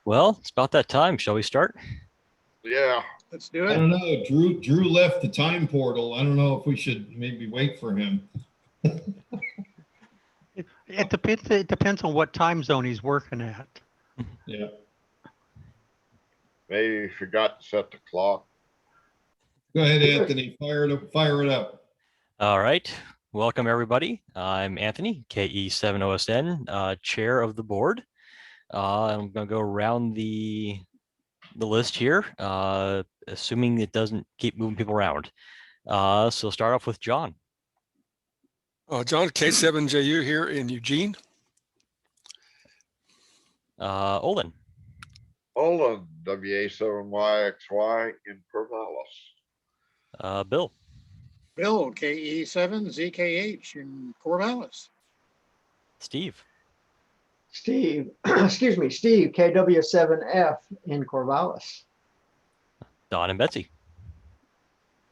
Well, it's about that time. Shall we start? Yeah, let's do I it. don't know. Drew left the time portal. I don't know if we should maybe wait for him. It depends on what time zone he's working at. Yeah. Maybe you forgot to set the clock. Go ahead, Anthony. Fire it up. All right. Welcome, everybody. I'm Anthony, KE7OSN, chair of the board. I'm going to go around the list here, assuming it doesn't keep moving people around. So start off with John. John, K7JU here in Eugene. Olin. Olin, WA7YXY in Corvallis. Bill. Bill, KE7ZKH in Corvallis. Steve. Steve, excuse me, Steve, KW7F in Corvallis. Don and Betsy.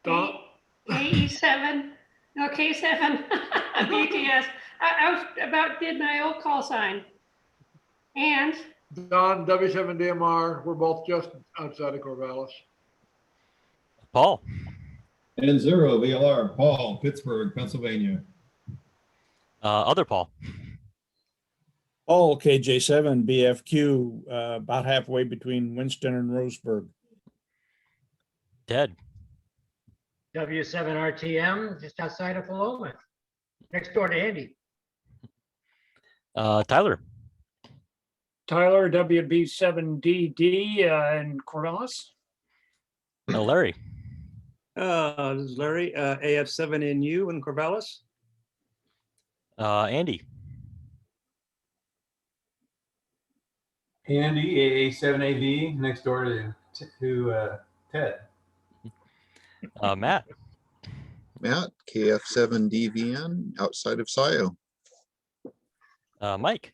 KE7, no, K7, BTS. I was did my old call sign. And Don, W7DMR, we're both just outside of Corvallis. Paul. And zero VLR, Paul, Pittsburgh, Pennsylvania. Other Paul. Paul, KJ7 BFQ, about halfway between Winston and Roseburg. Ted. W7RTM, just outside of Philomath, next door to Andy. Tyler. Tyler, WB7DD in Corvallis. Larry. This is Larry, AF7NU in Corvallis. Andy. Andy, AA7AV, next door to Ted. Matt. Matt, KF7DVN, outside of SIO. Mike.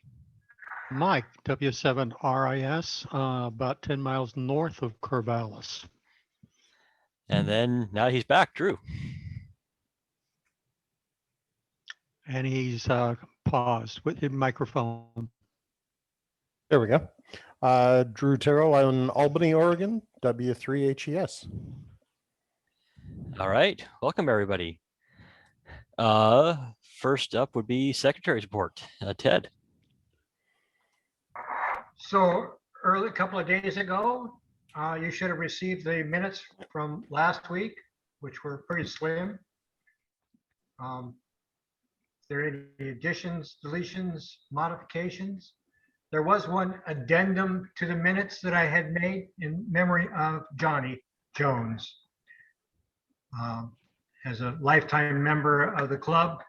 Mike, W7RIS, about 10 miles north of Corvallis. And then now he's back, Drew. And he's paused with the microphone. There we go. Drew Terrell in Albany, Oregon, W3HES. All right. Welcome, everybody. First up would be Secretary's report. Ted. So a couple of days ago, you should have received the minutes from last week, which were pretty slim. If there are any additions, deletions, modifications? There was one addendum to the minutes that I had made in memory of Johnny Jones. As a lifetime member of the club,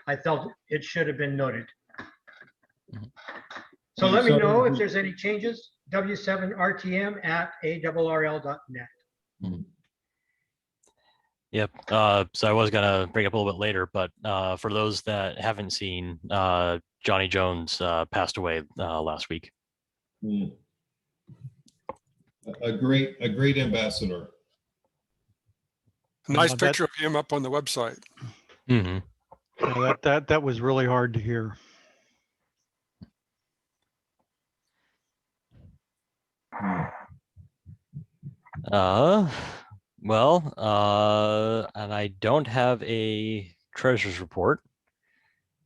I felt it should have been noted. So let me know if there's any changes. W7RTM@ARRL.net. Yep. So I was gonna bring up a little bit later, but for those that haven't seen, Johnny Jones passed away last week. A great ambassador. Nice picture of him up on the website. Mm-hmm. Yeah, that was really hard to hear. Well, and I don't have a treasurer's report.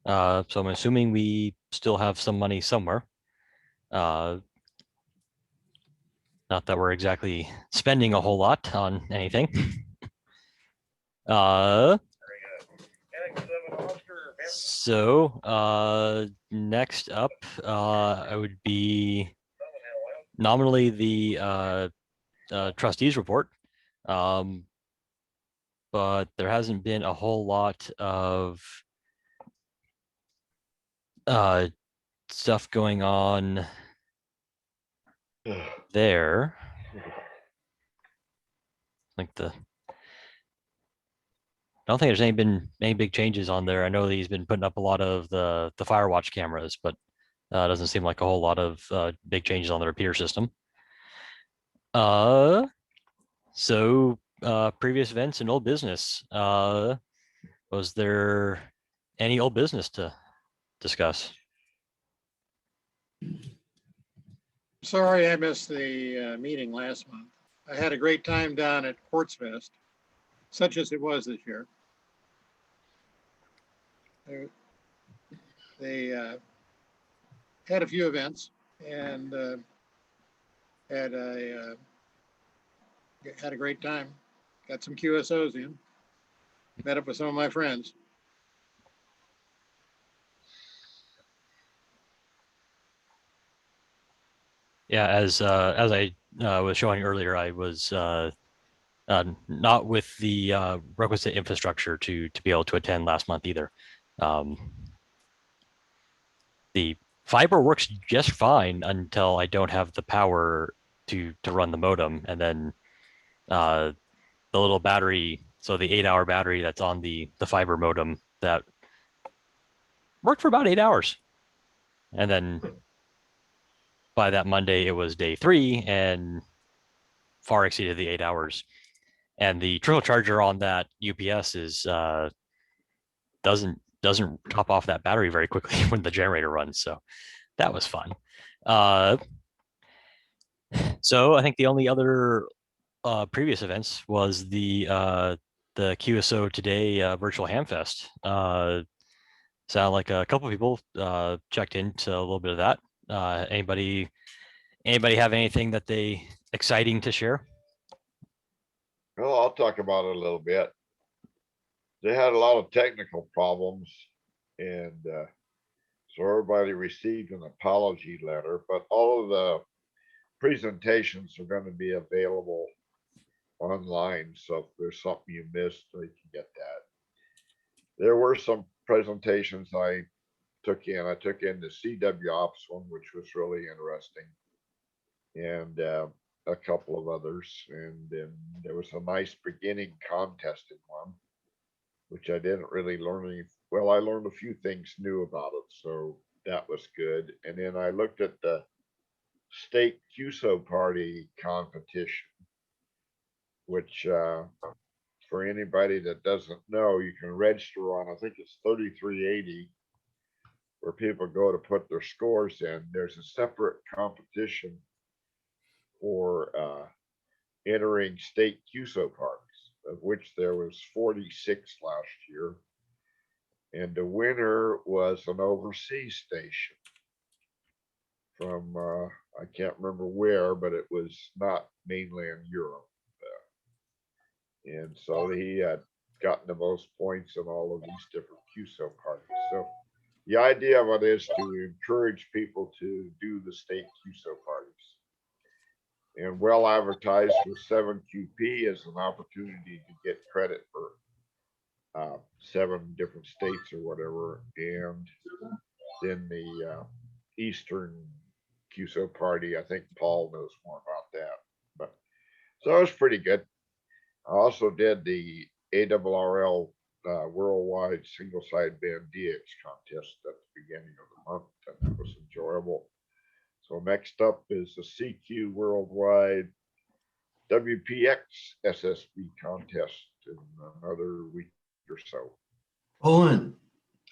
So I'm assuming we still have some money somewhere. Not that we're exactly spending a whole lot on anything. So next up, I would be nominally the trustees report, but there hasn't been a whole lot of stuff going on there. Like I don't think there's been any big changes on there. I know that he's been putting up a lot of the Firewatch cameras, but it doesn't seem like a whole lot of big changes on the repeater system. So previous events and old business. Was there any old business to discuss? sorry I missed the meeting last month. I had a great time down at Portsfest, such as it was this year. They had a few events and had a great time. Got some QSOs in. Met up with some of my friends. Yeah, as I was showing earlier, I was not with the requisite infrastructure to be able to attend last month either. The fiber works just fine until I don't have the power to run the modem, and then the little battery, so the 8-hour battery that's on the fiber modem, that worked for about 8 hours, and then by that Monday it was day 3 and far exceeded the 8 hours. And the trickle charger on that UPS is doesn't top off that battery very quickly when the generator runs. So that was fun. So I think the only other previous events was the QSO Today virtual Hamfest. Sound like a couple of people checked into a little bit of that. Anybody have anything that they exciting to share? Well, I'll talk about it a little bit. They had a lot of technical problems, and so everybody received an apology letter, but all of the presentations are going to be available online. So if there's something you missed, you can get that. There were some presentations I took in. I took in the CW Ops one, which was really interesting, and a couple of others. And then there was a nice beginning contesting one, which I didn't really learn any. Well, I learned a few things new about it, so that was good. And then I looked at the state QSO party competition, which for anybody that doesn't know, you can register on, I think it's 3380, where people go to put their scores in. There's a separate competition for entering state QSO parties, of which there was 46 last year. And the winner was an overseas station from, I can't remember where, but it was not mainland Europe. And so he had gotten the most points in all of these different QSO parties. So the idea of it is to encourage people to do the state QSO parties. And well advertised with 7QP as an opportunity to get credit for 7 different states or whatever. And then the Eastern QSO party, I think Paul knows more about that. But so it was pretty good. I also did the ARRL Worldwide Single Sideband DX contest at the beginning of the month, and that was enjoyable. So next up is the CQ Worldwide WPX SSB contest in another week or so. Olin,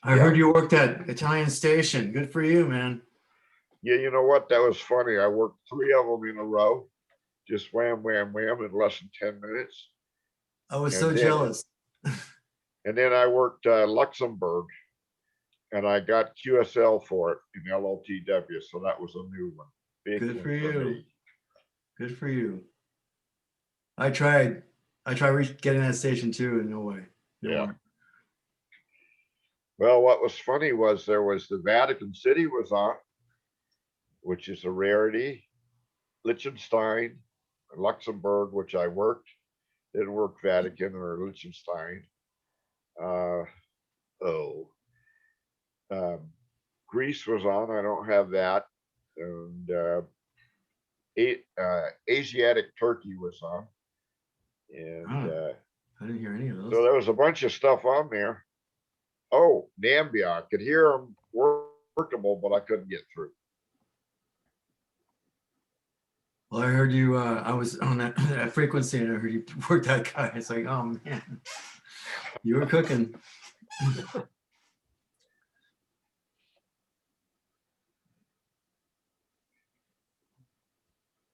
I heard you worked at Italian Station. Good for you, man. Yeah, you know what? That was funny. I worked 3 of them in a row, just wham, wham, wham in less than 10 minutes. I was so jealous. And then I worked Luxembourg, and I got QSL for it in LLTW. So that was a new one. Big Good one for you. me. Good for you. I tried getting that station too, and no way. Yeah. Well, what was funny was there was the Vatican City was on, which is a rarity. Liechtenstein, Luxembourg, which I worked, didn't work Vatican or Liechtenstein. Greece was on. I don't have that. And Asiatic Turkey was on. And I didn't hear any of those. so there was a bunch of stuff on there. Oh, Nambia. I could hear them workable, but I couldn't get through. Well, I heard you, I was on that frequency and I heard you work that guy. It's like, oh man, you were cooking.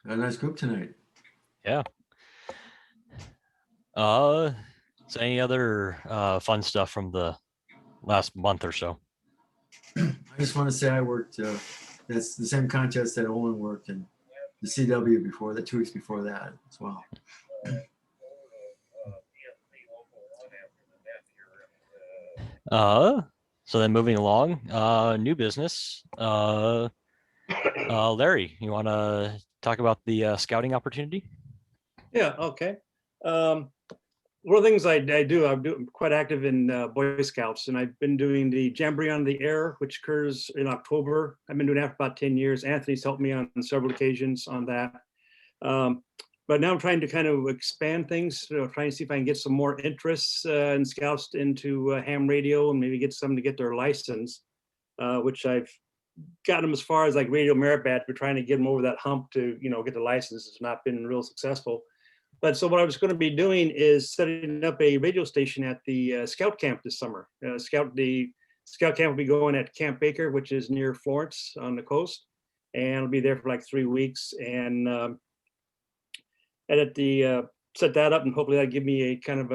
a nice group tonight. Yeah. So any other fun stuff from the last month or so? I just want to say I worked, that's the same contest that Owen worked in the CW before that, 2 weeks before that as well. So then moving along, new business. Larry, you want to talk about the scouting opportunity? Yeah, okay. One of the things I'm quite active in Boy Scouts, and I've been doing the Jamboree on the Air, which occurs in October. I've been doing that for about 10 years. Anthony's helped me on several occasions on that. But now I'm trying to kind of expand things, trying to see if I can get some more interests in Scouts into ham radio and maybe get some to get their license, which I've gotten them as far as like Radio Merit Badge. We're trying to get them over that hump to, get the license. It's not been real successful. But so what I was going to be doing is setting up a radio station at the Scout Camp this summer. The Scout Camp will be going at Camp Baker, which is near Florence on the coast, and I'll be there for like 3 weeks. And at the set that up, and hopefully that'll give me a kind of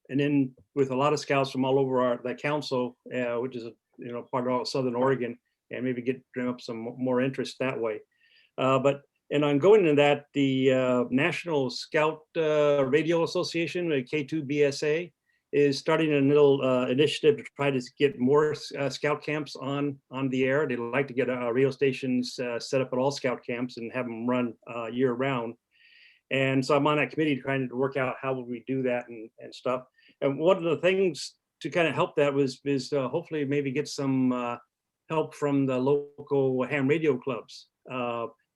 an in with a lot of scouts from all over the council, which is part of all Southern Oregon, and maybe bring up some more interest that way. And on going into that, the National Scout Radio Association, K2BSA, is starting a little initiative to try to get more scout camps on the air. They'd like to get radio stations set up at all scout camps and have them run year round. And so I'm on that committee trying to work out how would we do that and stuff. And one of the things to kind of help that is hopefully maybe get some help from the local ham radio clubs.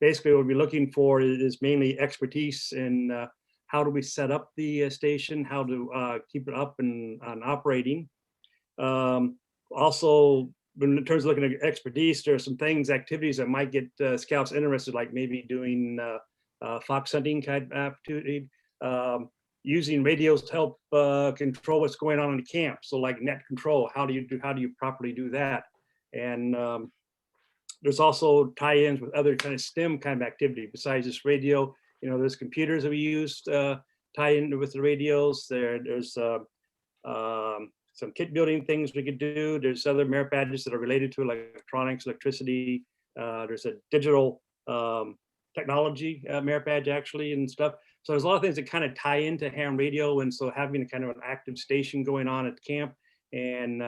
Basically, what we're looking for is mainly expertise in how do we set up the station, how to keep it up and operating. Also, in terms of looking at expertise, there are some activities that might get scouts interested, like maybe doing fox hunting kind of activity, using radios to help control what's going on in the camp. So like net control, how do you properly do that? And there's also tie-ins with other kind of STEM kind of activity besides just radio. There's computers that we use tie in with the radios. There's some kit building things we could do. There's other merit badges that are related to electronics, electricity. There's a digital technology merit badge actually and stuff. So there's a lot of things that kind of tie into ham radio. And so having a kind of an active station going on at camp and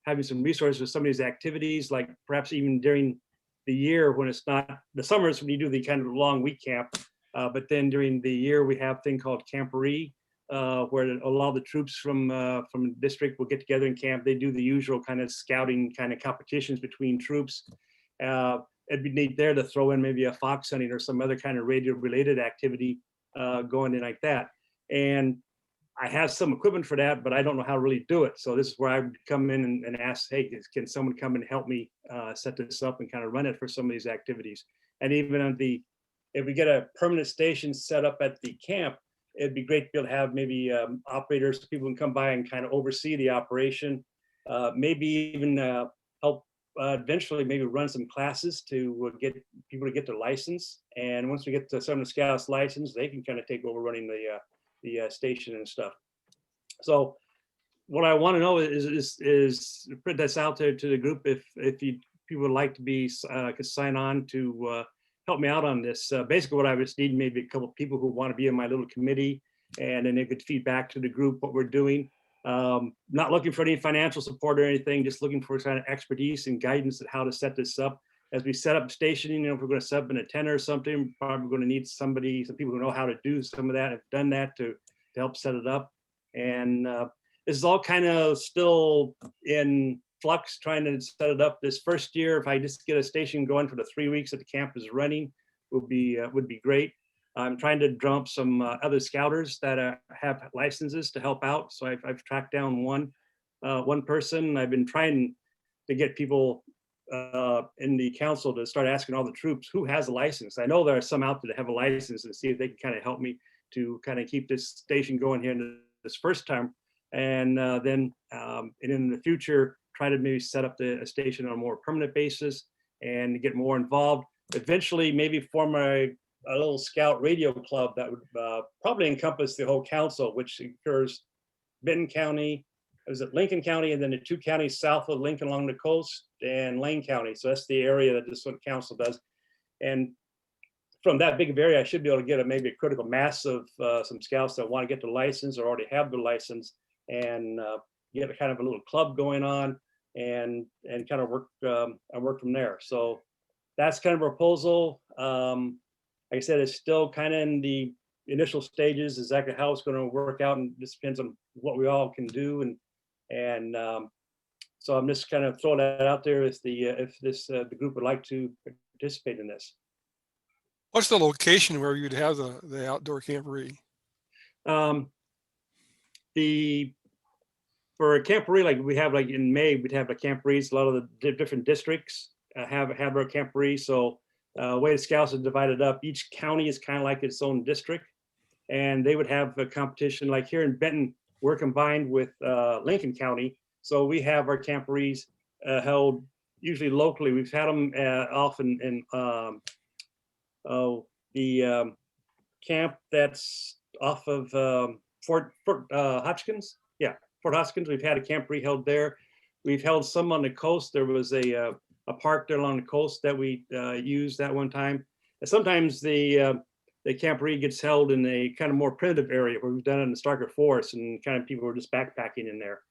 having some resources for some of these activities, like perhaps even during the year when it's not the summers when you do the kind of long week camp, but then during the year we have a thing called Camporee, where a lot of the troops from the district will get together in camp. They do the usual kind of scouting kind of competitions between troops. It'd be neat there to throw in maybe a fox hunting or some other kind of radio related activity going in like that. And I have some equipment for that, but I don't know how to really do it. So this is where I would come in and ask, hey, can someone come and help me set this up and kind of run it for some of these activities? And even if we get a permanent station set up at the camp, it'd be great to be able to have maybe operators, people can come by and kind of oversee the operation, maybe even help eventually maybe run some classes to get people to get their license. And once we get to some of the scouts license, they can kind of take over running the station and stuff. So what I want to know is put this out there to the group if people would like to be could sign on to help me out on this. Basically what I would need maybe a couple of people who want to be in my little committee, and then they could feed back to the group what we're doing. Not looking for any financial support or anything, just looking for kind of expertise and guidance on how to set this up. As we set up stationing, if we're going to set up an antenna or something, we're probably going to need some people who know how to do some of that, have done that to help set it up. And this is all kind of still in flux, trying to set it up. This first year, if I just get a station going for the 3 weeks that the camp is running, would be great. I'm trying to drum up some other scouters that have licenses to help out. So I've tracked down one person. I've been trying to get people in the council to start asking all the troops who has a license. I know there are some out there that have a license, and see if they can kind of help me to kind of keep this station going here in this first time. And then in the future, try to maybe set up a station on a more permanent basis and get more involved. Eventually, maybe form a a little scout radio club that would probably encompass the whole council, which occurs Benton County, is it Lincoln County, and then the 2 counties south of Lincoln along the coast, and Lane County. So that's the area that this one council does. And from that big of area, I should be able to get maybe a critical mass of some scouts that want to get the license or already have the license, and get a kind of a little club going on, and kind of work from there. So that's kind of a proposal. Like I said, it's still kind of in the initial stages, exactly how it's going to work out, and this depends on what we all can do. And so I'm just kind of throwing that out there if the group would like to participate in this. What's the location where you'd have the outdoor camporee? For a camporee, like we have, like in May, we'd have a camporees. A lot of the different districts have our camporee. So way the scouts are divided up, each county is kind of like its own district, and they would have a competition. Like here in Benton, we're combined with Lincoln County, so we have our camporees held usually locally. We've had them often in the camp that's off of Fort Hotchkins. Yeah, Fort Hotchkins. We've had a camporee held there. We've held some on the coast. There was a park there along the coast that we used that one time. And sometimes the camporee gets held in a kind of more primitive area where we've done it in the Starker Forest, and kind of people are just backpacking in there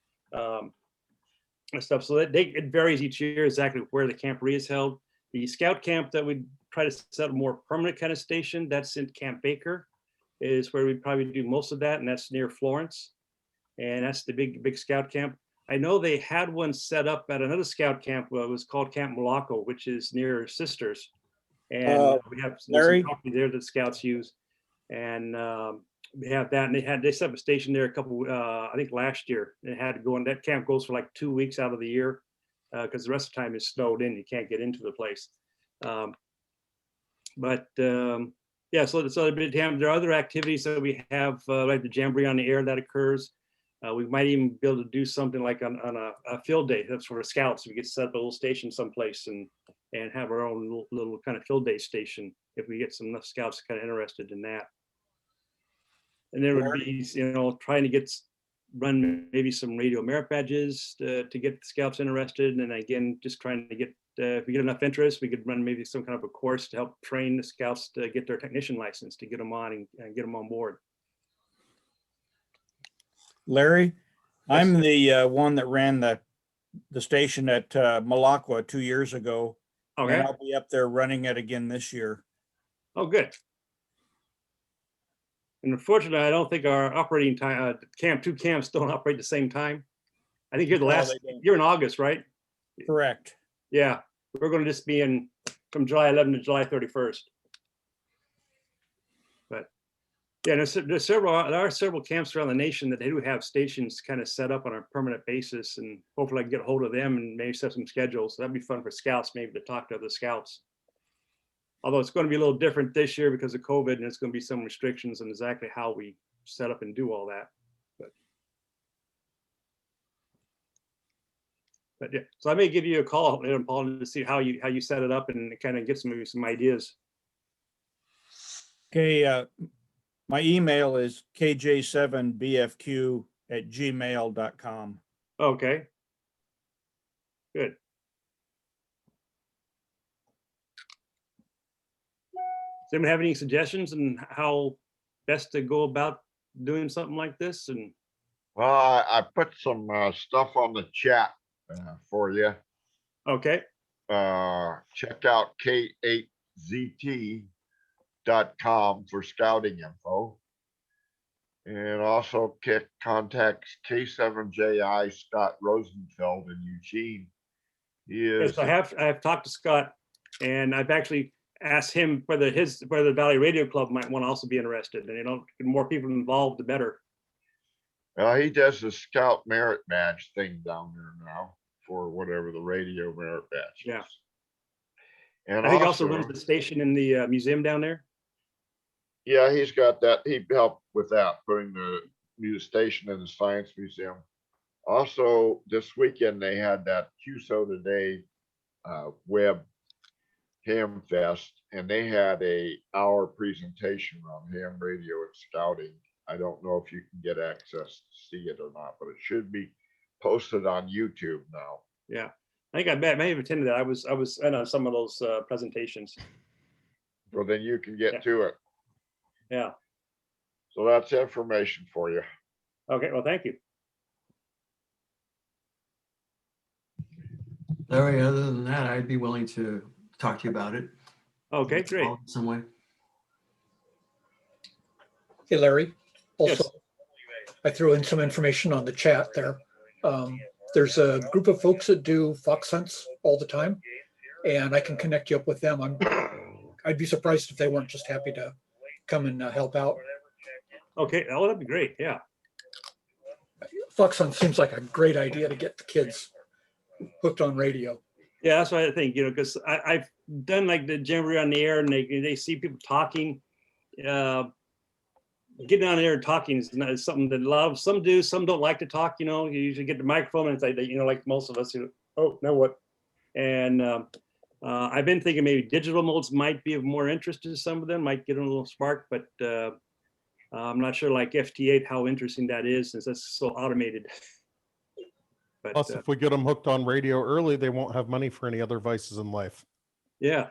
and stuff. So it varies each year exactly where the camporee is held. The scout camp that we try to set a more permanent kind of station, that's in Camp Baker, is where we probably do most of that, and that's near Florence. And that's the big scout camp. I know they had one set up at another scout camp. It was called Camp Malacco, which is near Sisters. And we have some property there that scouts use. And we have that, and they set up a station there a couple, I think last year. It had to go in. That camp goes for like 2 weeks out of the year because the rest of the time is snowed in. You can't get into the place. Yeah, so there are other activities that we have, like the Jamboree on the Air that occurs. We might even be able to do something like on a field day. That's for scouts. We get to set up a little station someplace and have our own little kind of field day station if we get some enough scouts kind of interested in that. And there would be, trying to run maybe some radio merit badges to get the scouts interested. And again, just trying to get, if we get enough interest, we could run maybe some kind of a course to help train the scouts to get their technician license, to get them on and get them on board. Larry, I'm the one that ran the station at Malacqua 2 years ago. Okay. And I'll be up there running it again this year. Oh, good. And unfortunately, I don't think our operating time, two camps don't operate at the same time. I think you're in August, right? Correct. Yeah, we're going to just be from July 11 to July 31st. But yeah, there are several camps around the nation that they do have stations kind of set up on a permanent basis, and hopefully I can get a hold of them and maybe set some schedules. So that'd be fun for scouts, maybe to talk to other scouts. Although it's going to be a little different this year because of COVID, and it's going to be some restrictions on exactly how we set up and do all that. But yeah, so I may give you a call, Paul, to see how you set it up and kind of get some ideas. Okay, my email is kj7bfq@gmail.com. Okay. Good. Does anyone have any suggestions on how best to go about doing something like this? And well, I put some stuff on the chat for you. Okay. Check out k8zt.com for scouting info. And also contact K7JI Scott Rosenfeld in Eugene. He is. Yes, I have talked to Scott, and I've actually asked him whether the Valley Radio Club might want to also be interested. And the more people involved, the better. He does the Scout Merit Badge thing down there now for whatever the radio merit badge is. Yeah. And I think also runs the station in the museum down there. Yeah, he's got that. He helped with that, putting the new station in the Science Museum. Also, this weekend they had that QSO Today web Ham Fest, and they had a hour presentation on ham radio and scouting. I don't know if you can get access to see it or not, but it should be posted on YouTube now. Yeah, I think I may have attended that. I was in on some of those presentations. Well, then you can get to it. Yeah. So that's information for you. Okay, well, thank you. Larry, other than that, I'd be willing to talk to you about it. Okay, great. Some way. Hey, Larry. Yes. Also, I threw in some information on the chat there. There's a group of folks that do fox hunts all the time, and I can connect you up with them. I'd be surprised if they weren't just happy to come and help out. Okay, oh, that'd be great. Yeah. Fox hunt seems like a great idea to get the kids hooked on radio. Yeah, that's what I think, because I've done like the jamboree on the air, and they see people talking. Getting on the air and talking is something that love. Some do, some don't like to talk. You usually get the microphone and it's like, like most of us, oh, now what? And I've been thinking maybe digital modes might be of more interest to some of them, might get a little spark, but I'm not sure like FT8 how interesting that is since that's so automated. But, Plus, if we get them hooked on radio early, they won't have money for any other vices in life. Yeah.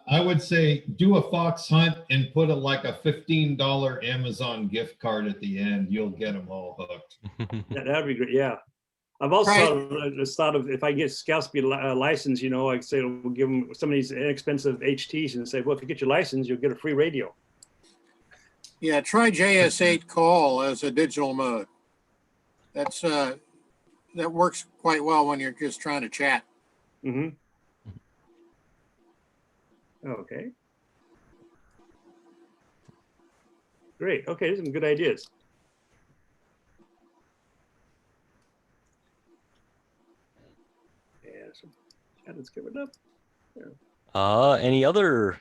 I would say do a fox hunt and put like a $15 Amazon gift card at the end. You'll get them all hooked. That'd be great. Yeah. I've also thought of if I get Scouts to be licensed, like say we'll give them some of these inexpensive HTs and say, well, if you get your license, you'll get a free radio. Yeah, try JS8 call as a digital mode. That works quite well when you're just trying to chat. Mm-hmm. Okay. Great. Okay, these are some good ideas. Yeah, so chat is coming up. Yeah. Any other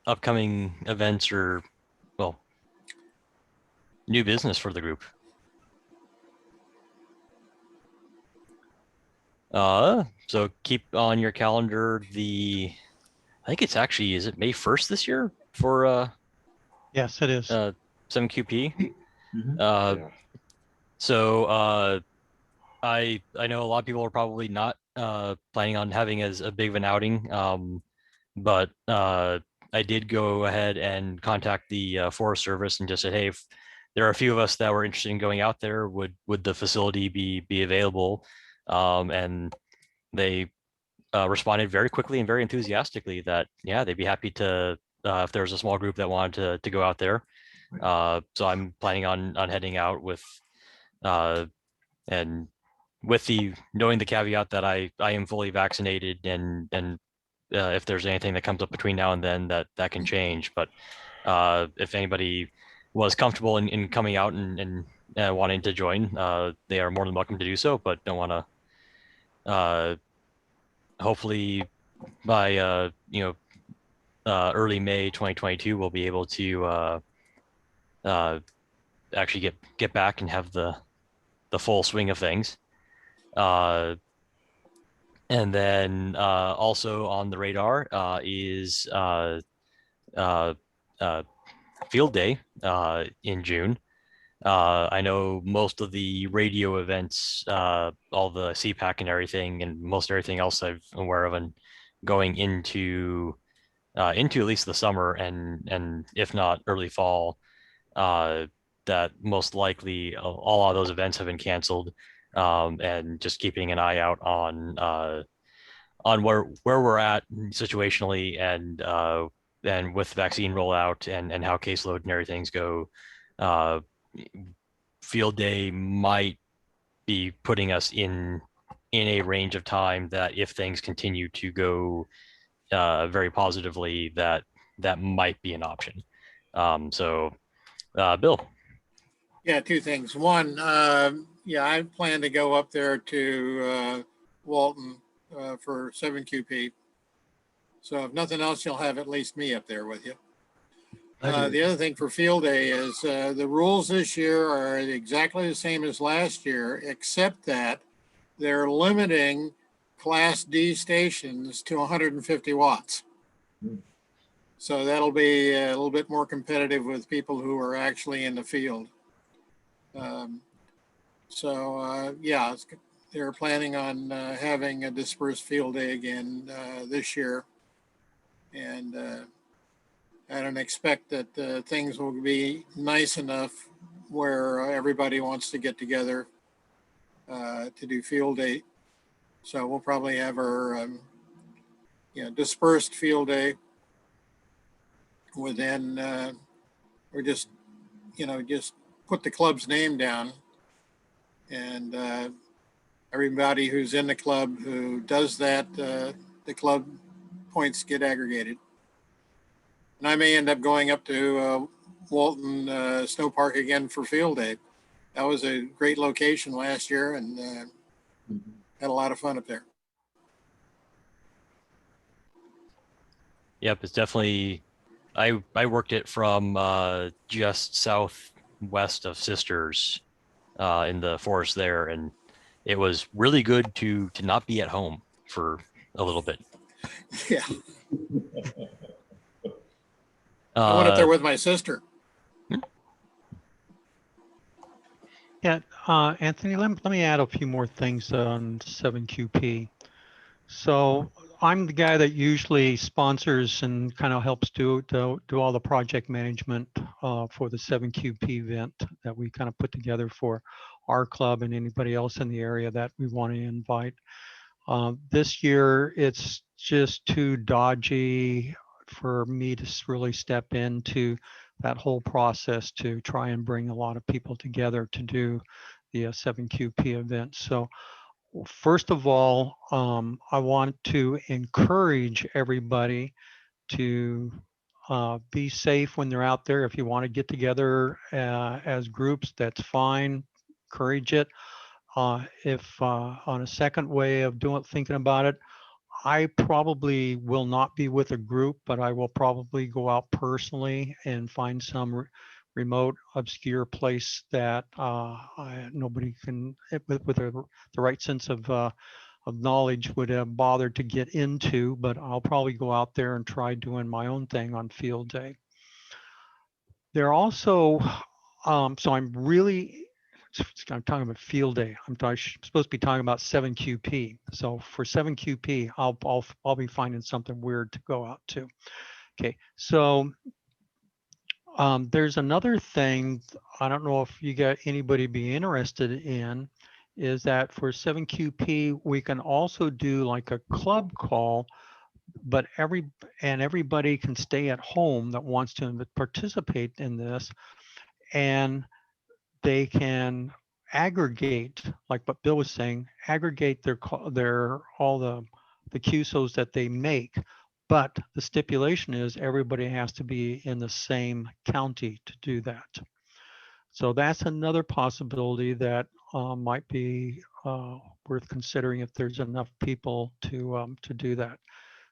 upcoming events or, well, new business for the group? So keep on your calendar I think it's actually, is it May 1st this year for Yes, it is. 7QP? So I know a lot of people are probably not planning on having as a big of an outing, but I did go ahead and contact the Forest Service and just said, hey, if there are a few of us that were interested in going out there, would the facility be available? And they responded very quickly and very enthusiastically that, yeah, they'd be happy to, if there was a small group that wanted to go out there. So I'm planning on heading out with, and with knowing the caveat that I am fully vaccinated and if there's anything that comes up between now and then that can change. But if anybody was comfortable in coming out and wanting to join, they are more than welcome to do so, but don't want to, hopefully by, early May 2022, we'll be able to actually get back and have the full swing of things. And then also on the radar is Field Day in June. I know most of the radio events, all the CPAC and everything, and most everything else I'm aware of, and going into at least the summer and if not early fall, that most likely all of those events have been canceled, and just keeping an eye out on where we're at situationally and with vaccine rollout and how caseload and everything's go. Field Day might be putting us in a range of time that if things continue to go very positively, that might be an option. So Bill. Yeah, two things. One, I plan to go up there to Walton for 7QP. So if nothing else, you'll have at least me up there with you. The other thing for Field Day is the rules this year are exactly the same as last year, except that they're limiting Class D stations to 150 watts. So that'll be a little bit more competitive with people who are actually in the field. Yeah, they're planning on having a dispersed field day again this year. And I don't expect that things will be nice enough where everybody wants to get together to do field day. So we'll probably have our dispersed field day within, or just put the club's name down, and everybody who's in the club who does that, the club points get aggregated. And I may end up going up to Walton Snow Park again for field day. That was a great location last year, and had a lot of fun up there. Yep, it's definitely. I worked it from just southwest of Sisters in the forest there, and it was really good to not be at home for a little bit. Yeah. I went up there with my sister. Yeah, Anthony, let me add a few more things on 7QP. So I'm the guy that usually sponsors and kind of helps do all the project management for the 7QP event that we kind of put together for our club and anybody else in the area that we want to invite. This year, it's just too dodgy for me to really step into that whole process to try and bring a lot of people together to do the 7QP event. So first of all, I want to encourage everybody to be safe when they're out there. If you want to get together as groups, that's fine. Encourage it. If on a second way of thinking about it, I probably will not be with a group, but I will probably go out personally and find some remote, obscure place that nobody can, with the right sense of knowledge, would have bothered to get into. But I'll probably go out there and try doing my own thing on field day. There also, so I'm talking about field day. I'm supposed to be talking about 7QP. So for 7QP, I'll be finding something weird to go out to. Okay, so there's another thing. I don't know if you got anybody be interested in, is that for 7QP we can also do like a club call, but everybody can stay at home that wants to participate in this, and they can aggregate, like what Bill was saying, aggregate all the QSOs that they make. But the stipulation is everybody has to be in the same county to do that. So that's another possibility that might be worth considering if there's enough people to do that.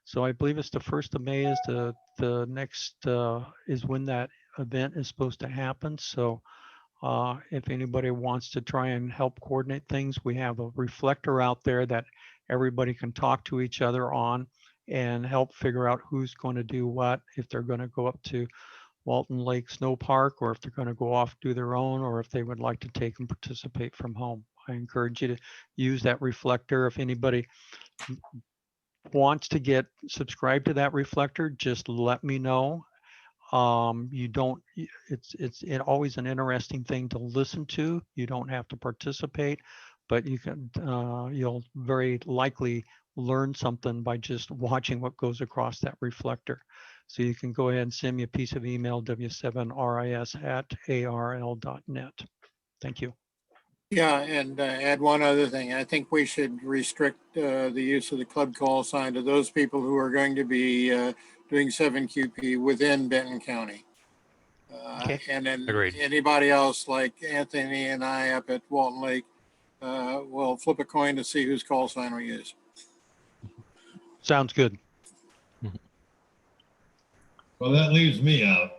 So I believe it's the 1st of May is the next is when that event is supposed to happen. So if anybody wants to try and help coordinate things, we have a reflector out there that everybody can talk to each other on and help figure out who's going to do what, if they're going to go up to Walton Lake Snow Park, or if they're going to go off do their own, or if they would like to take and participate from home. I encourage you to use that reflector. If anybody wants to get subscribed to that reflector, just let me know. It's always an interesting thing to listen to. You don't have to participate, but you can, you'll very likely learn something by just watching what goes across that reflector. So you can go ahead and send me a piece of email, w7ris@arl.net. Thank you. Yeah, and add one other thing. I think we should restrict the use of the club call sign to those people who are going to be doing 7QP within Benton County. And then anybody else like Anthony and I up at Walton Lake will flip a coin to see whose call sign we use. Sounds good. Well, that leaves me out.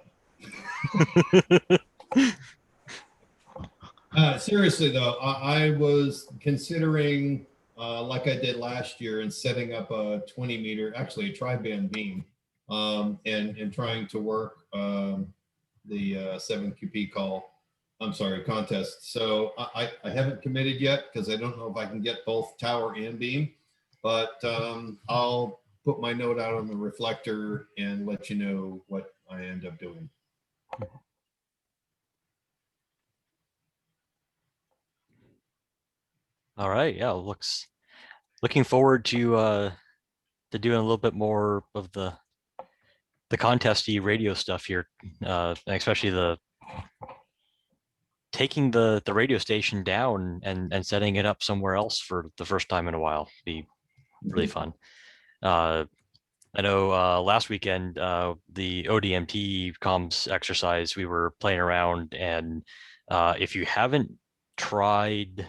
Seriously though, I was considering like I did last year and setting up a 20 meter, actually a tri-band beam, and trying to work the 7QP contest. So I haven't committed yet because I don't know if I can get both tower and beam, but I'll put my note out on the reflector and let you know what I end up doing. All right. Yeah, looking forward to doing a little bit more of the contesty radio stuff here, and especially the taking the radio station down and setting it up somewhere else for the first time in a while. Be really fun. I know last weekend, the ODMT comms exercise, we were playing around, and if you haven't tried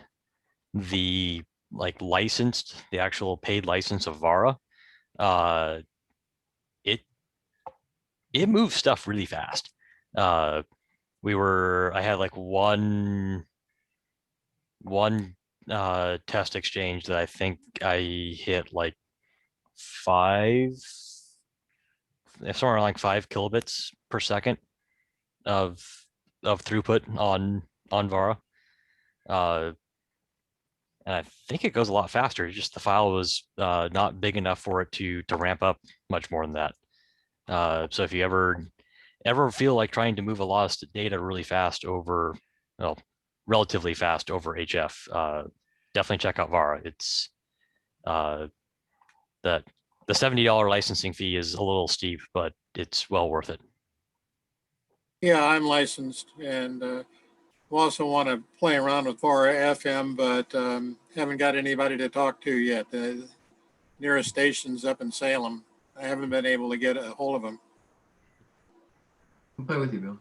the the actual paid license of VARA, it moves stuff really fast. I had like one test exchange that I think I hit like somewhere like 5 kilobits per second of throughput on VARA. And I think it goes a lot faster. Just the file was not big enough for it to ramp up much more than that. So if you ever feel like trying to move a lot of data really fast over, well, relatively fast over HF, definitely check out VARA. It's the $70 licensing fee is a little steep, but it's well worth it. Yeah, I'm licensed and also want to play around with VARA FM, but haven't got anybody to talk to yet. The nearest station's up in Salem. I haven't been able to get a hold of them. I'll play with you, Bill.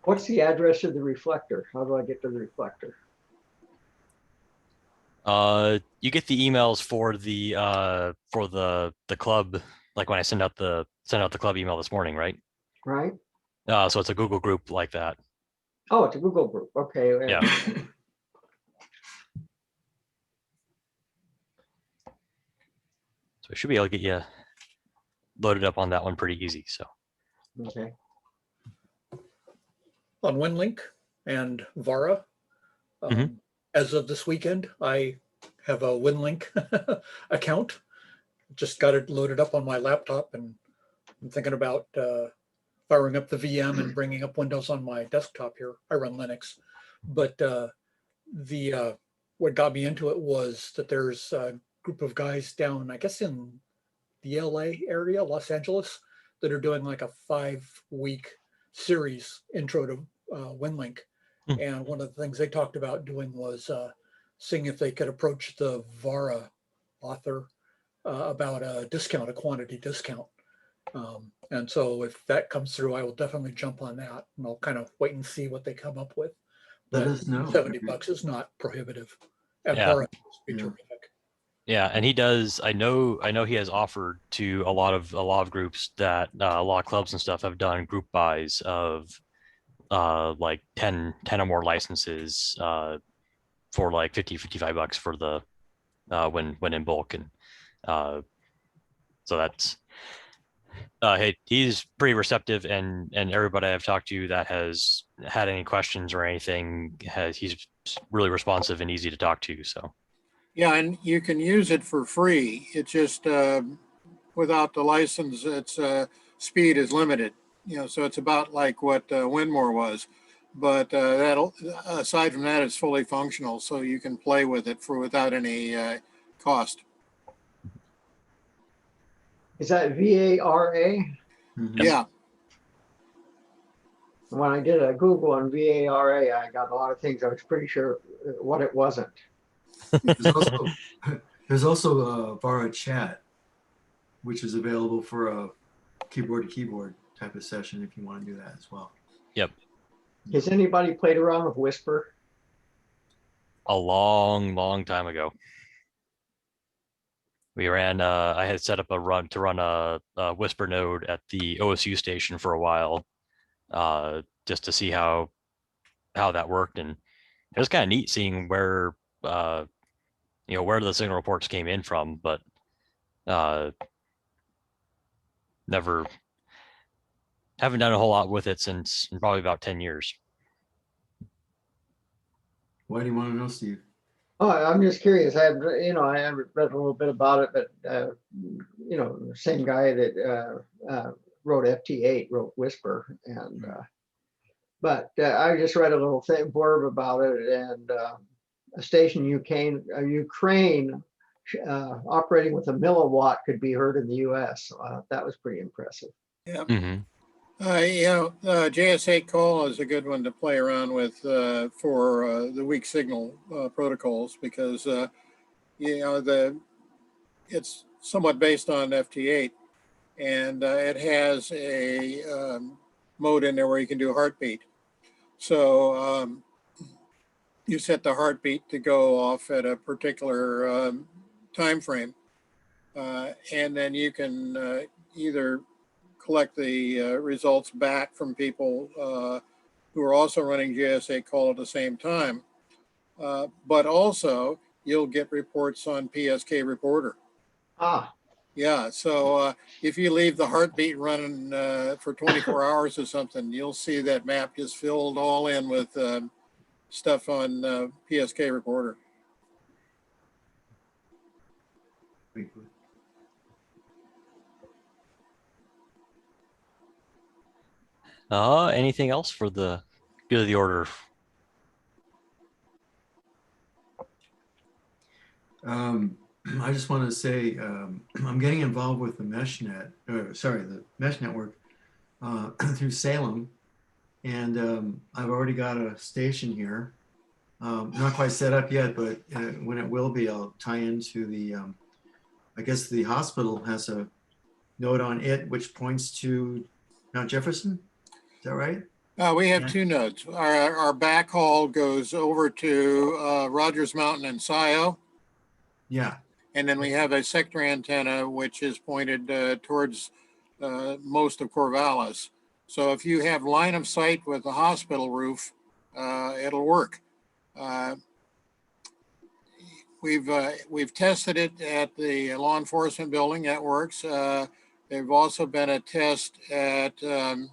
What's the address of the reflector? How do I get to the reflector? You get the emails for the club, like when I sent out the club email this morning, right? Right. So it's a Google group like that. Oh, it's a Google group. Okay. Yeah. So I should be able to get you loaded up on that one pretty easy. So. Okay. On WinLink and VARA, as of this weekend, I have a WinLink account. Just got it loaded up on my laptop, and I'm thinking about firing up the VM and bringing up Windows on my desktop here. I run Linux, but what got me into it was that there's a group of guys down, I guess, in the LA area, Los Angeles, that are doing like a 5-week series intro to WinLink. And one of the things they talked about doing was seeing if they could approach the VARA author about a discount, a quantity discount. And so if that comes through, I will definitely jump on that, and I'll kind of wait and see what they come up with. Let But us know. $70 is not prohibitive. And Yeah. VARA must be terrific. Yeah, and he does. I know he has offered to a lot of groups that a lot of clubs and stuff have done group buys of like 10 or more licenses for like $50-$55 for the when in bulk, and so that's hey, he's pretty receptive, and everybody I've talked to that has had any questions or anything, he's really responsive and easy to talk to. So. Yeah, and you can use it for free. It's just without the license, its speed is limited. So it's about like what Winmore was, but that'll aside from that, it's fully functional, so you can play with it without any cost. Is that VARA? Yeah. When I did a Google on VARA, I got a lot of things I was pretty sure what it wasn't. There's also VARA chat, which is available for a keyboard to keyboard type of session if you want to do that as well. Yep. Has anybody played around with Whisper? A long time ago. We ran. I had set up a run a Whisper node at the OSU station for a while, just to see how that worked, and it was kind of neat seeing where, where the signal reports came in from, but never, haven't done a whole lot with it since probably about 10 years. Why do you want to know, Steve? Oh, I'm just curious. I have read a little bit about it, but the same guy that wrote FT8 wrote Whisper, and but I just read a little blurb about it, and a station Ukraine operating with a milliwatt could be heard in the U.S. So, that was pretty impressive. Yeah. Mm-hmm. JS8 call is a good one to play around with for the weak signal protocols, because it's somewhat based on FT8, and it has a mode in there where you can do heartbeat. So you set the heartbeat to go off at a particular time frame, and then you can either collect the results back from people who are also running JS8 call at the same time. But also you'll get reports on PSK Reporter. Yeah, so if you leave the heartbeat running for 24 hours or something, you'll see that map just filled all in with stuff on PSK Reporter. Anything else for the good of the order? I just want to say I'm getting involved with the the mesh network through Salem, and I've already got a station here. Not quite set up yet, but when it will be, I'll tie into the. I guess the hospital has a node on it which points to Mount Jefferson. Is that right? We have two nodes. Our backhaul goes over to Rogers Mountain and SIO. Yeah. And then we have a sector antenna, which is pointed towards most of Corvallis. So if you have line of sight with the hospital roof, it'll work. We've tested it at the law enforcement building. That works. There've also been a test at the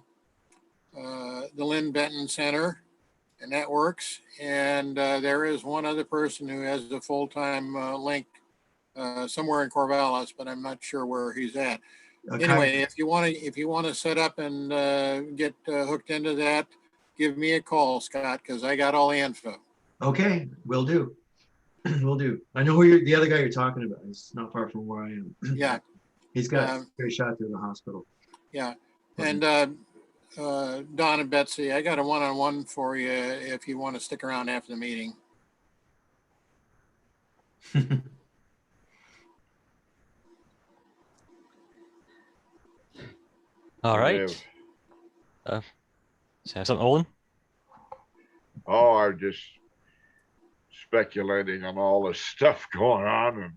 Lynn Benton Center, and that works. And there is one other person who has a full-time link somewhere in Corvallis, but I'm not sure where he's at. Okay. Anyway, if you want to set up and get hooked into that, give me a call, Scott, because I got all the info. Okay, will do. Will do. I know who the other guy you're talking about. He's not far from where I am. Yeah. He's got a straight shot through the hospital. Yeah. And Don and Betsy, I got a one-on-one for you if you want to stick around after the meeting. All right. Say something, Olin? Oh, I'm just speculating on all this stuff going on and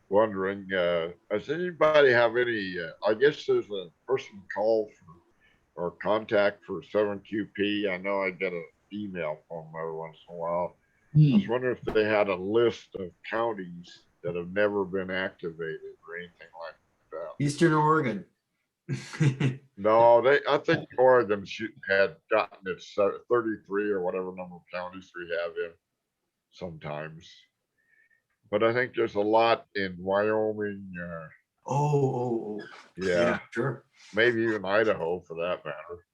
wondering, does anybody have any, I guess there's a person call for or contact for 7QP. I know I get an email from them every once in a while. I was wondering if they had a list of counties that have never been activated or anything like that. Eastern Oregon. No, I think Oregon had gotten its 33 or whatever number of counties we have in sometimes. But I think there's a lot in Wyoming. Yeah, sure. Maybe even Idaho for that matter.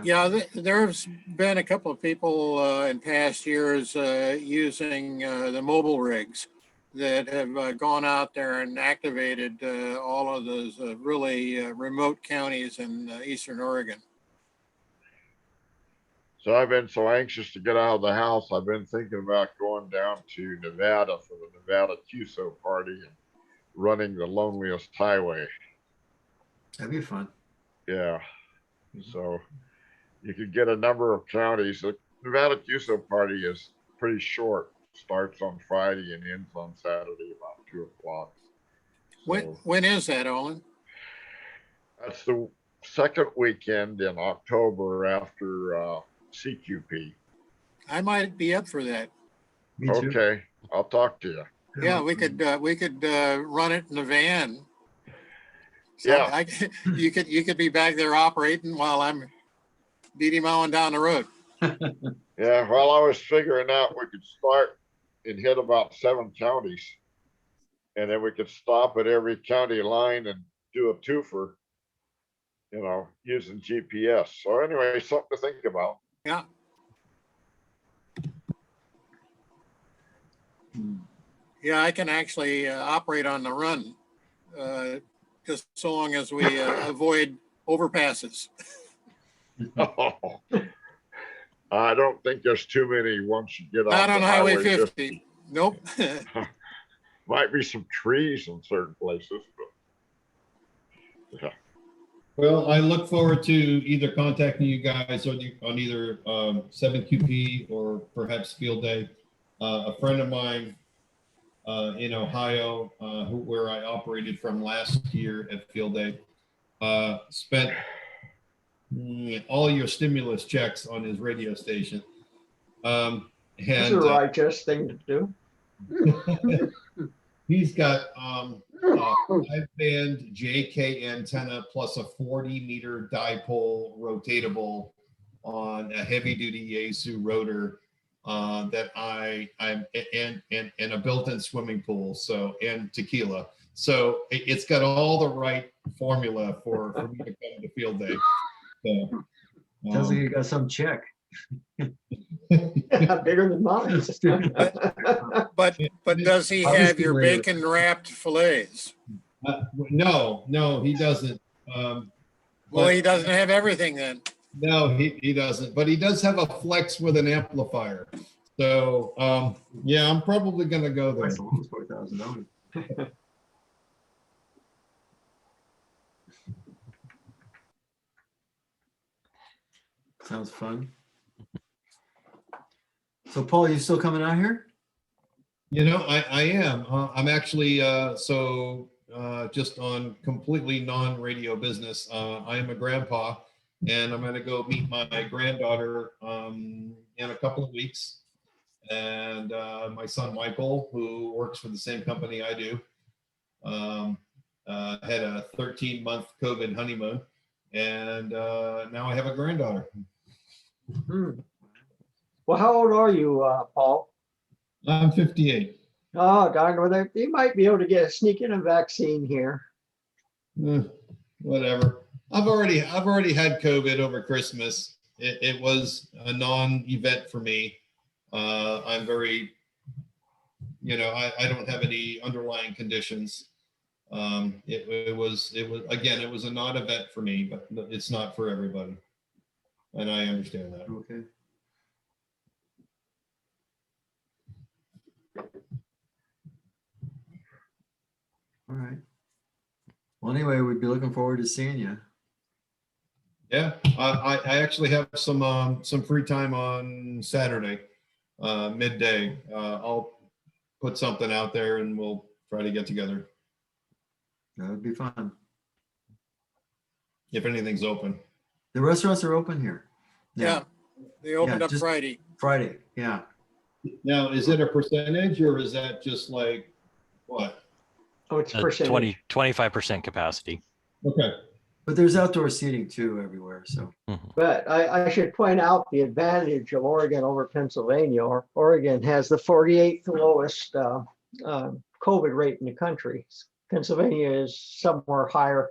Yeah, there's been a couple of people in past years using the mobile rigs that have gone out there and activated all of those really remote counties in Eastern Oregon. So I've been so anxious to get out of the house. I've been thinking about going down to Nevada for the Nevada QSO party and running the loneliest highway. That'd be fun. Yeah. So you could get a number of counties. The Nevada QSO party is pretty short. Starts on Friday and ends on Saturday about 2 o'clock. So When is that, Olin? that's the second weekend in October after CQP. I might be up for that. Me too. Okay, I'll talk to you. Yeah, we could run it in a van. So Yeah. you could be back there operating while I'm beating mowing down the road. Yeah, well, I was figuring out we could start and hit about 7 counties. And then we could stop at every county line and do a twofer, you know, using GPS. So anyway, something to think about. Yeah. Yeah, I can actually operate on the run, just so long as we avoid overpasses. I don't think there's too many once you get Not off on the Highway 50. Nope. Might be some trees in certain places, but yeah. Well, I look forward to either contacting you guys on either 7QP or perhaps Field Day. A friend of mine in Ohio, where I operated from last year at Field Day, spent all your stimulus checks on his radio station. That's a righteous thing to do. He's got a 5-band JK antenna plus a 40-meter dipole rotatable on a heavy-duty Yaesu rotor that I'm and a built-in swimming pool, so, and tequila. So it's got all the right formula for me to come to Field Day. So, Sounds like you got some check. Bigger than mine. But does he have your bacon wrapped fillets? No, he doesn't. Well, he doesn't have everything then. No, he doesn't, but he does have a flex with an amplifier. So, yeah, I'm probably gonna go there. That's almost $4,000. Sounds fun. So Paul, you still coming out here? I am. I'm actually, just on completely non-radio business. I am a grandpa, and I'm gonna go meet my granddaughter in a couple of weeks. And my son Michael, who works for the same company I do, had a 13-month COVID honeymoon, and now I have a granddaughter. Well, how old are you, Paul? I'm 58. Oh, darn, well, you might be able to sneak in a vaccine here. Whatever. I've already had COVID over Christmas. It was a non-event for me. I'm very, I don't have any underlying conditions. It was a non-event for me, but it's not for everybody. And I understand that. Okay. All right. Well, anyway, we'd be looking forward to seeing you. Yeah, I actually have some free time on Saturday, midday. I'll put something out there and we'll try to get together. That would be fun. If anything's open. The restaurants are open here. Yeah, they opened up just Friday. Friday, yeah. Now, is it a percentage or is that just like what? Oh, it's percentage. 25% capacity. Okay. But there's outdoor seating too everywhere, so. But I should point out the advantage of Oregon over Pennsylvania. Oregon has the 48th lowest COVID rate in the country. Pennsylvania is somewhere higher.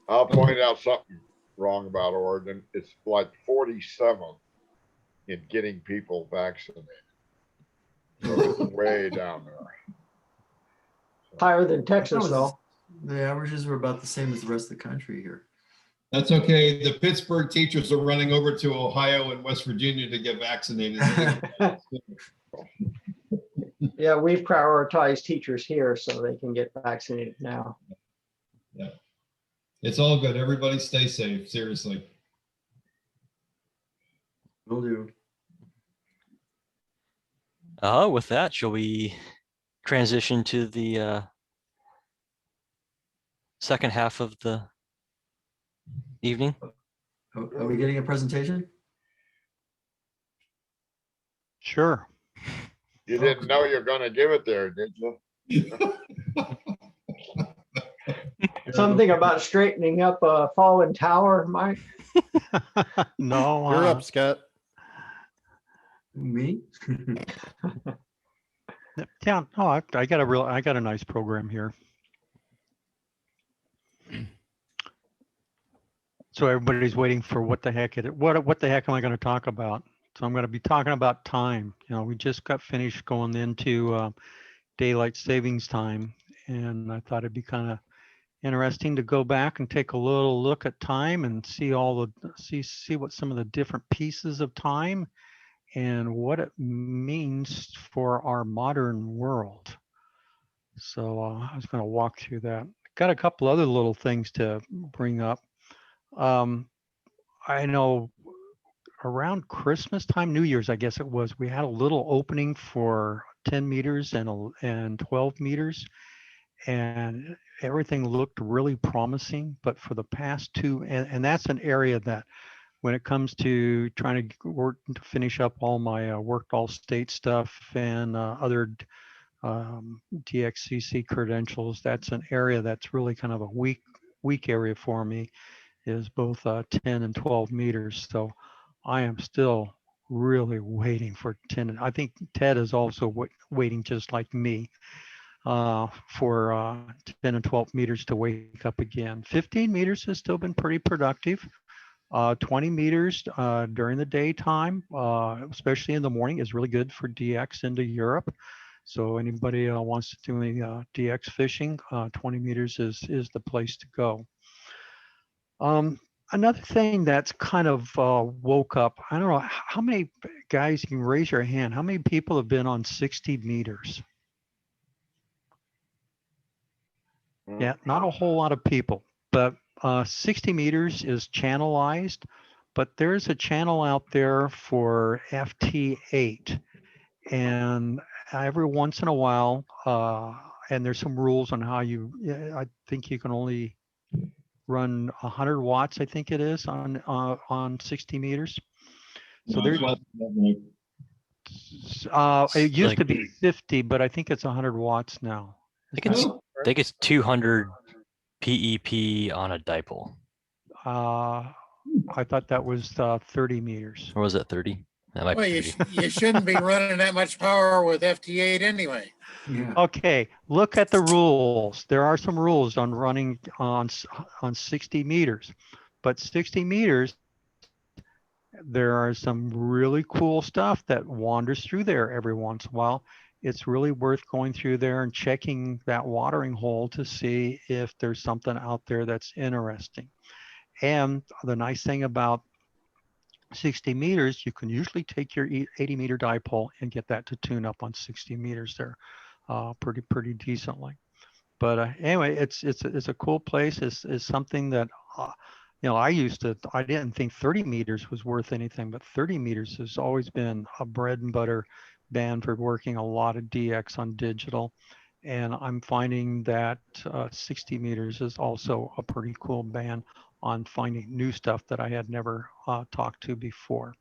I'll point out something wrong about Oregon. It's like 47 in getting people vaccinated. Way down there. Higher than Texas, though. The averages were about the same as the rest of the country here. That's okay. The Pittsburgh teachers are running over to Ohio and West Virginia to get vaccinated. Yeah, we've prioritized teachers here so they can get vaccinated now. Yeah. It's all good. Everybody stay safe. Seriously. Will do. With that, shall we transition to the second half of the evening? Are we getting a presentation? Sure. You didn't know you're gonna give it there, did you? Something about straightening up a fallen tower, Mike? No. You're up, Scott. Me? Yeah, no, I got a nice program here. So everybody's waiting for what the heck what the heck am I going to talk about? So I'm going to be talking about time. You know, we just got finished going into daylight savings time, and I thought it'd be kind of interesting to go back and take a little look at time and see see what some of the different pieces of time and what it means for our modern world. So I was going to walk through that. Got a couple other little things to bring up. I know around Christmas time, New Year's, I guess it was, we had a little opening for 10 meters and 12 meters, and everything looked really promising. But for the past two, and that's an area that when it comes to trying to work to finish up all my worked all state stuff and other DXCC credentials, that's an area that's really kind of a weak area for me, is both 10 and 12 meters. So I am still really waiting for 10. I think Ted is also waiting just like me for 10 and 12 meters to wake up again. 15 meters has still been pretty productive. 20 meters during the daytime, especially in the morning, is really good for DX into Europe. So anybody wants to do any DX fishing, 20 meters is the place to go. Another thing that's kind of woke up, I don't know how many guys, you can raise your hand, how many people have been on 60 meters? Yeah, not a whole lot of people, but 60 meters is channelized, but there's a channel out there for FT8. And every once in a while, and there's some rules on how I think you can only run 100 watts, I think it is, on 60 meters. So there's, it used to be 50, but I think it's 100 watts now. I think it's 200 PEP on a dipole. I thought that was 30 meters. Or was it 30? That might Well, be you, 30. you shouldn't be running that much power with FT8 anyway. Okay, look at the rules. There are some rules on running on 60 meters, but 60 meters, there are some really cool stuff that wanders through there every once in a while. It's really worth going through there and checking that watering hole to see if there's something out there that's interesting. And the nice thing about 60 meters, you can usually take your 80 meter dipole and get that to tune up on 60 meters there pretty decently. But anyway, it's a cool place. It's something that you know, I didn't think 30 meters was worth anything, but 30 meters has always been a bread and butter band for working a lot of DX on digital. And I'm finding that 60 meters is also a pretty cool band on finding new stuff that I had never talked to before.